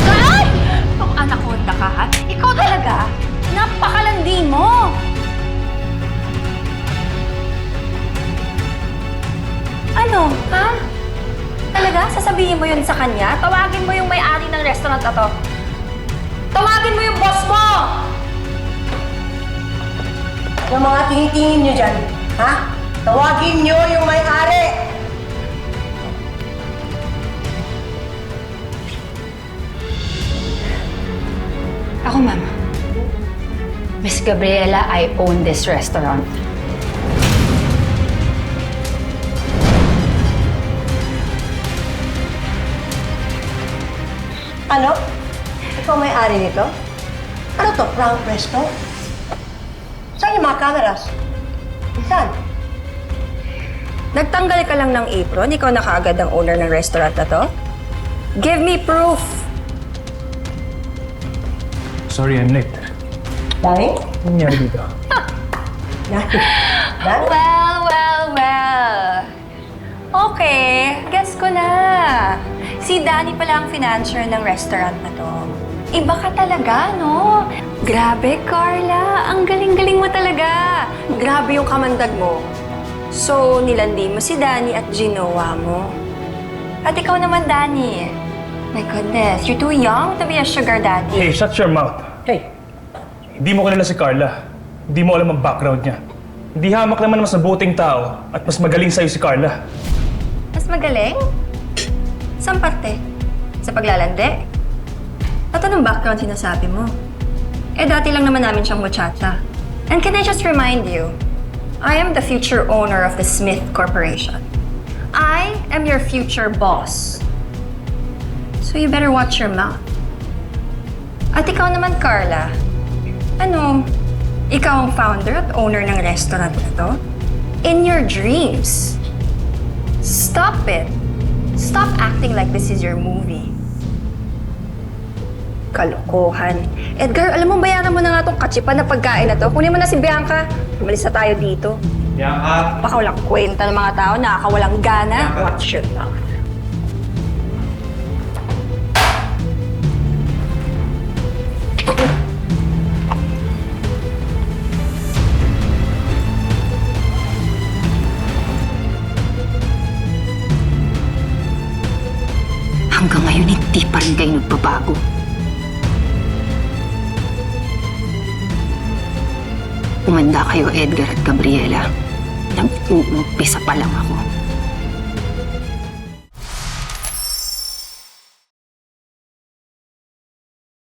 Ay! Ang anaconda ka, ha? Ikaw talaga? Napakalandi mo! Ano, ha? Talaga? Sasabihin mo yun sa kanya? Tawagin mo yung may-ari ng restaurant na to. Tawagin mo yung boss mo! Yung mga tingin-tingin nyo dyan, ha? Tawagin nyo yung may-ari! Ako, ma'am. Miss Gabriela, I own this restaurant. Ano? Ikaw may-ari nito? Ano to? Frank Presto? Saan yung mga cameras? Saan? Nagtanggal ka lang ng apron, ikaw na kaagad ang owner ng restaurant na to? Give me proof! Sorry, I'm late. Dani? Ano nangyari dito? Dani? Dani? Well. Okay, guess ko na. Si Danny pala ang financier ng restaurant na to. Iba ka talaga, no? Grabe, Carla. Ang galing-galing mo talaga. Grabe yung kamandag mo. So, nilandi mo si Danny at ginawa mo. At ikaw naman, Danny. My goodness, you're too young to be a sugar daddy. Hey, shut your mouth. Hey, Hindi mo kilala si Carla. Hindi mo alam ang background niya. Hindi hamak naman mas mabuting tao at mas magaling sa'yo si Carla. Mas magaling? Saan parte? Sa paglalandi? At anong background sinasabi mo? Eh, dati lang naman namin siyang muchacha. And can I just remind you, I am the future owner of the Smith Corporation. I am your future boss. So you better watch your mouth. At ikaw naman, Carla. Ano? Ikaw ang founder at owner ng restaurant na to? In your dreams. Stop it. Stop acting like this is your movie. Kalokohan. Edgar, alam mo, bayaran mo na nga tong katsipan na pagkain na to. Kunin mo na si Bianca. Umalis na tayo dito. Bianca! Baka walang kwenta ng mga tao, nakakawalang gana. Watch your mouth. Hanggang ngayon, hindi pa rin kayo nagbabago. Umanda kayo, Edgar at Gabriela. Nag-uumpisa pa lang ako.